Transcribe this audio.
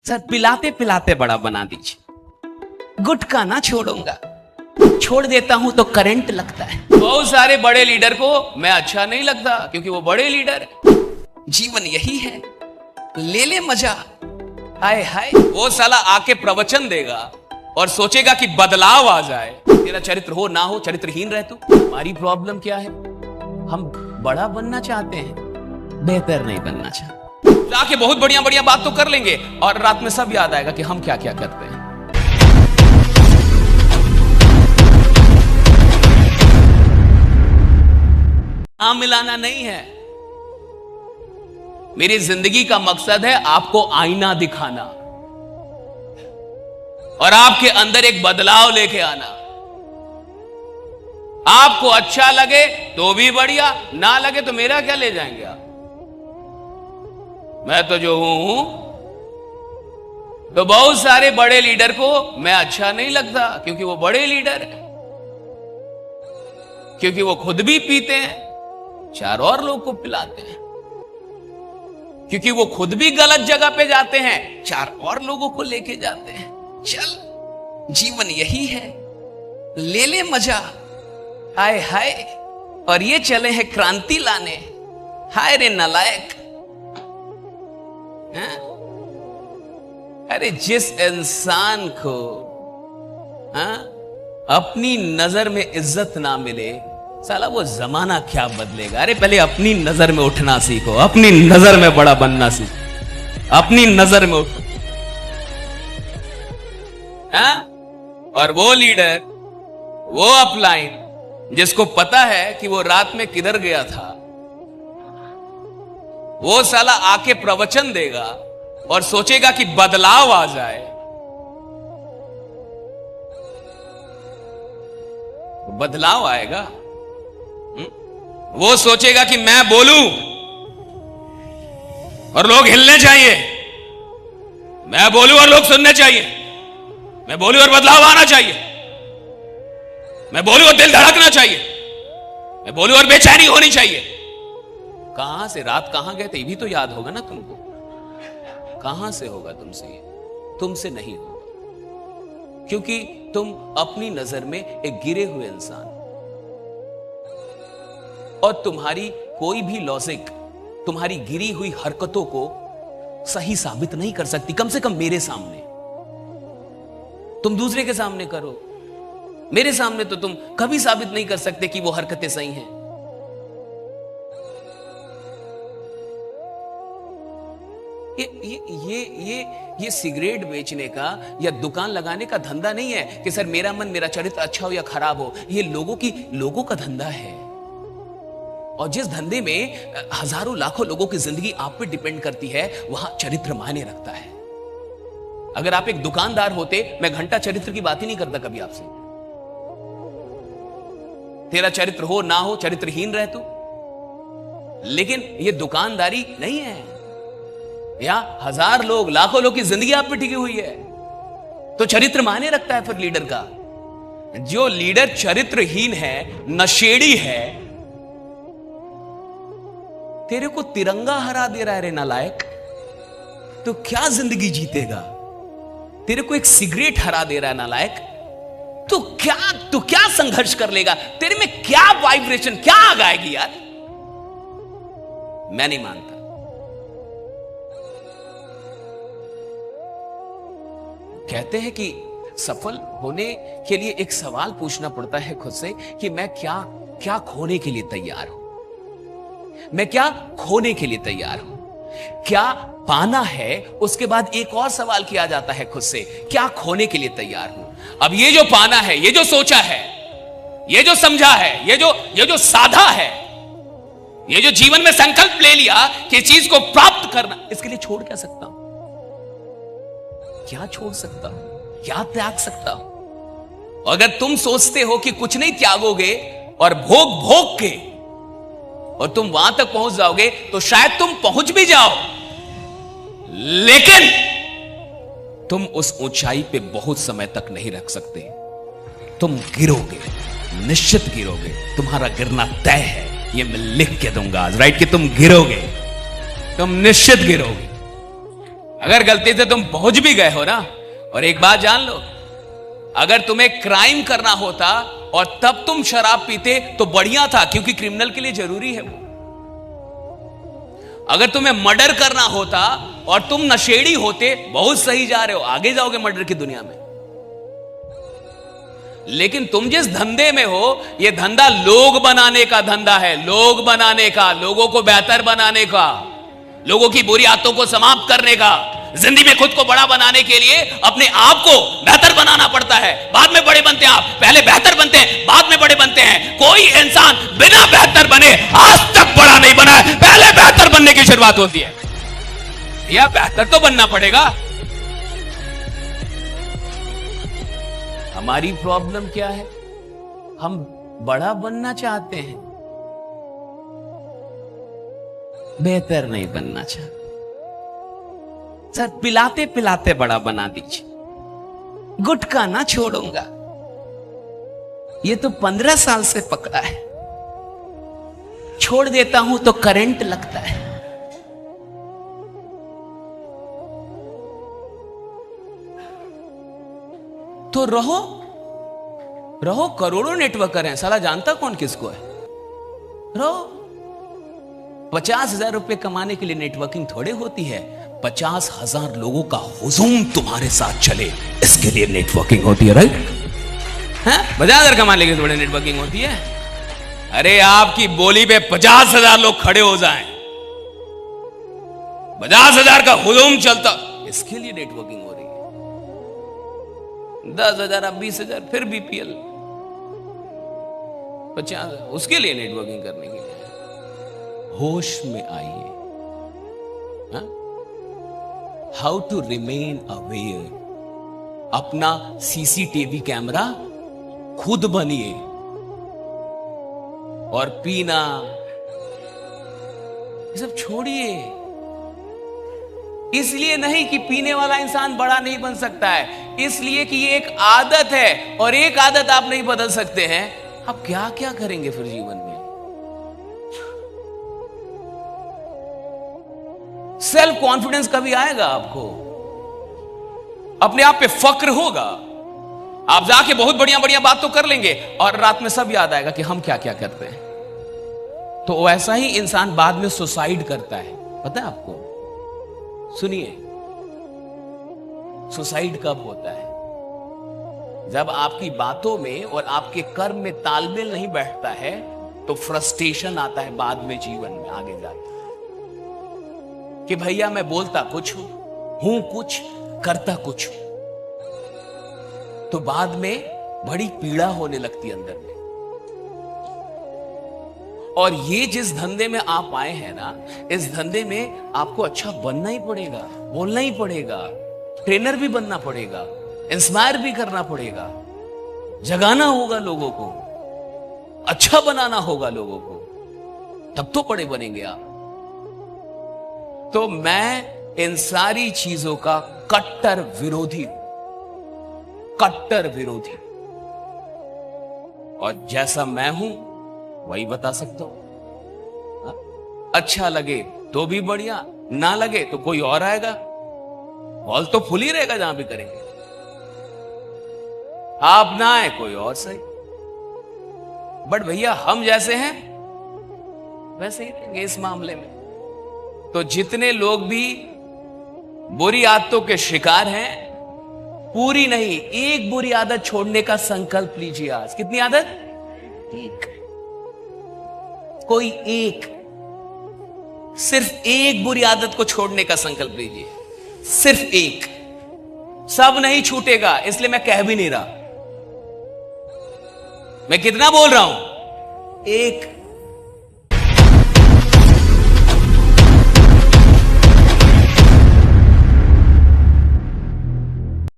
Sir पिलाते पिलाते बड़ा बना दीजिए। गुटखा ना छोड़ूंगा, छोड़ देता हूं तो करंट लगता है। बहुत सारे बड़े लीडर को मैं अच्छा नहीं लगता क्योंकि वो बड़े लीडर है। जीवन यही है, ले ले मजा। हाय हाय, वो साला आके प्रवचन देगा और सोचेगा कि बदलाव आ जाए। तेरा चरित्र हो ना हो, चरित्रहीन रह तू। हमारी प्रॉब्लम क्या है, हम बड़ा बनना चाहते हैं, बेहतर नहीं बनना चाहते। जाके बहुत बढ़िया बढ़िया बात तो कर लेंगे और रात में सब याद आएगा कि हम क्या क्या करते हैं। मिलाना नहीं है। मेरी जिंदगी का मकसद है आपको आईना दिखाना और आपके अंदर एक बदलाव लेके आना। आपको अच्छा लगे तो भी बढ़िया, ना लगे तो मेरा क्या ले जाएंगे आप। मैं तो जो हूं, तो बहुत सारे बड़े लीडर को मैं अच्छा नहीं लगता क्योंकि वो बड़े लीडर है, क्योंकि वो खुद भी पीते हैं, चार और लोग को पिलाते हैं, क्योंकि वो खुद भी गलत जगह पे जाते हैं, चार और लोगों को लेके जाते हैं। चल, जीवन यही है, ले ले मजा। हाय हाय, और ये चले हैं क्रांति लाने। हाय रे नालायक। अरे जिस इंसान को अपनी नजर में इज्जत ना मिले, साला वो जमाना क्या बदलेगा। अरे पहले अपनी नजर में उठना सीखो, अपनी नजर में बड़ा बनना सीखो, अपनी नजर में उठो। और वो लीडर, वो अपलाइन जिसको पता है कि वो रात में किधर गया था, वो साला आके प्रवचन देगा और सोचेगा कि बदलाव आ जाए। बदलाव आएगा। वो सोचेगा कि मैं बोलूं और लोग हिलने चाहिए, मैं बोलूं और लोग सुनने चाहिए, मैं बोलूं और बदलाव आना चाहिए, मैं बोलूं और दिल धड़कना चाहिए, मैं बोलूं और बेचैनी होनी चाहिए। कहां से, रात कहां गए थे ये भी तो याद होगा ना तुमको। कहां से होगा तुमसे, तुमसे नहीं होगा, क्योंकि तुम अपनी नजर में एक गिरे हुए इंसान, और तुम्हारी कोई भी लॉजिक तुम्हारी गिरी हुई हरकतों को सही साबित नहीं कर सकती। कम से कम मेरे सामने। तुम दूसरे के सामने करो, मेरे सामने तो तुम कभी साबित नहीं कर सकते कि वो हरकतें सही हैं। ये सिगरेट बेचने का या दुकान लगाने का धंधा नहीं है कि सर मेरा मन, मेरा चरित्र अच्छा हो या खराब हो। ये लोगों का धंधा है, और जिस धंधे में हजारों लाखों लोगों की जिंदगी आप पे डिपेंड करती है, वहां चरित्र मायने रखता है। अगर आप एक दुकानदार होते, मैं घंटा चरित्र की बात ही नहीं करता कभी आपसे। तेरा चरित्र हो ना हो, चरित्रहीन रह तू। लेकिन ये दुकानदारी नहीं है, यहां हजार लोग, लाखों लोग की जिंदगी आप पे टिकी हुई है, तो चरित्र मायने रखता है फिर लीडर का। जो लीडर चरित्रहीन है, नशेड़ी है, तेरे को तिरंगा हरा दे रहा है रे नालायक, तो क्या जिंदगी जीतेगा। तेरे को एक सिगरेट हरा दे रहा है नालायक, तो क्या संघर्ष कर लेगा। तेरे में क्या वाइब्रेशन, क्या आग आएगी यार। मैं नहीं मानता। कहते हैं कि सफल होने के लिए एक सवाल पूछना पड़ता है खुद से कि मैं क्या खोने के लिए तैयार हूं, मैं क्या खोने के लिए तैयार हूं, क्या पाना है। उसके बाद एक और सवाल किया जाता है खुद से, क्या खोने के लिए तैयार हूं। अब ये जो पाना है, ये जो सोचा है, ये जो समझा है, ये जो साधा है, ये जो जीवन में संकल्प ले लिया कि चीज को प्राप्त करना, इसके लिए छोड़ क्या सकता हूं, क्या छोड़ सकता हूं, क्या त्याग सकता हूं। अगर तुम सोचते हो कि कुछ नहीं त्यागोगे और भोग के और तुम वहां तक पहुंच जाओगे, तो शायद तुम पहुंच भी जाओ, लेकिन तुम उस ऊंचाई पे बहुत समय तक नहीं रख सकते। तुम गिरोगे, निश्चित गिरोगे, तुम्हारा गिरना तय है। ये मैं लिख के दूंगा आज, राइट, कि तुम गिरोगे, तुम निश्चित गिरोगे। अगर गलती से तुम पहुंच भी गए हो ना, और एक बात जान लो, अगर तुम्हें क्राइम करना होता और तब तुम शराब पीते तो बढ़िया था, क्योंकि क्रिमिनल के लिए जरूरी है वो। अगर तुम्हें मर्डर करना होता और तुम नशेड़ी होते, बहुत सही जा रहे हो, आगे जाओगे मर्डर की दुनिया में। लेकिन तुम जिस धंधे में हो, यह धंधा लोग बनाने का धंधा है, लोग बनाने का, लोगों को बेहतर बनाने का, लोगों की बुरी आदतों को समाप्त करने का। जिंदगी में खुद को बड़ा बनाने के लिए अपने आप को बेहतर बनाना पड़ता है, बाद में बड़े बनते हैं। आप पहले बेहतर बनते हैं, बाद में बड़े बनते हैं। कोई इंसान बिना बेहतर बने आज तक बड़ा नहीं बना है, पहले बेहतर बनने की शुरुआत होती है। या बेहतर तो बनना पड़ेगा। हमारी प्रॉब्लम क्या है? हम बड़ा बनना चाहते हैं, बेहतर नहीं बनना चाहते। सर पिलाते पिलाते बड़ा बना दीजिए, गुटखा ना छोड़ूंगा, ये तो 15 साल से पकड़ा है, छोड़ देता हूं तो करंट लगता है। तो रहो रहो, करोड़ों नेटवर्कर हैं, साला जानता कौन किसको है। रहो। 50,000 रुपए कमाने के लिए नेटवर्किंग थोड़े होती है, 50,000 लोगों का हुजूम तुम्हारे साथ चले, इसके लिए नेटवर्किंग होती है। राइट? 50,000 कमाने के लिए थोड़े नेटवर्किंग होती है। अरे आपकी बोली पे 50,000 लोग खड़े हो जाएं, 50,000 का हुजूम चलता, इसके लिए नेटवर्किंग हो रही है। 10,000 अब 20,000, फिर बीपीएल 50, उसके लिए नेटवर्किंग करने के लिए। होश में आइए। How to remain aware. अपना सीसीटीवी कैमरा खुद बनिए। और पीना ये सब छोड़िए। इसलिए नहीं कि पीने वाला इंसान बड़ा नहीं बन सकता है, इसलिए कि ये एक आदत है, और एक आदत आप नहीं बदल सकते हैं। आप क्या क्या करेंगे फिर जीवन में? सेल्फ कॉन्फिडेंस कभी आएगा आपको? अपने आप पे फक्र होगा। आप जाके बहुत बढ़िया बढ़िया बात तो कर लेंगे, और रात में सब याद आएगा कि हम क्या क्या करते हैं। तो वैसा ही इंसान बाद में सुसाइड करता है। पता है आपको? सुनिए, सुसाइड कब होता है? जब आपकी बातों में और आपके कर्म में तालमेल नहीं बैठता है, तो फ्रस्ट्रेशन आता है बाद में जीवन में आगे जाके, कि भैया मैं बोलता कुछ हूं कुछ, करता कुछ हूं। तो बाद में बड़ी पीड़ा होने लगती अंदर में। और ये जिस धंधे में आप आए हैं ना, इस धंधे में आपको अच्छा बनना ही पड़ेगा, बोलना ही पड़ेगा, ट्रेनर भी बनना पड़ेगा, इंस्पायर भी करना पड़ेगा, जगाना होगा लोगों को, अच्छा बनाना होगा लोगों को, तब तो बड़े बनेंगे आप। तो मैं इन सारी चीजों का कट्टर विरोधी हूं, कट्टर विरोधी। और जैसा मैं हूं वही बता सकता हूं। अच्छा लगे तो भी बढ़िया, ना लगे तो कोई और आएगा, हॉल तो फुल ही रहेगा जहां भी करेंगे। आप ना आए कोई और सही, बट भैया हम जैसे हैं वैसे ही रहेंगे इस मामले में। तो जितने लोग भी बुरी आदतों के शिकार हैं, पूरी नहीं, एक बुरी आदत छोड़ने का संकल्प लीजिए आज। कितनी आदत? एक। कोई एक, सिर्फ एक बुरी आदत को छोड़ने का संकल्प लीजिए, सिर्फ एक। सब नहीं छूटेगा, इसलिए मैं कह भी नहीं रहा। मैं कितना बोल रहा हूं? एक।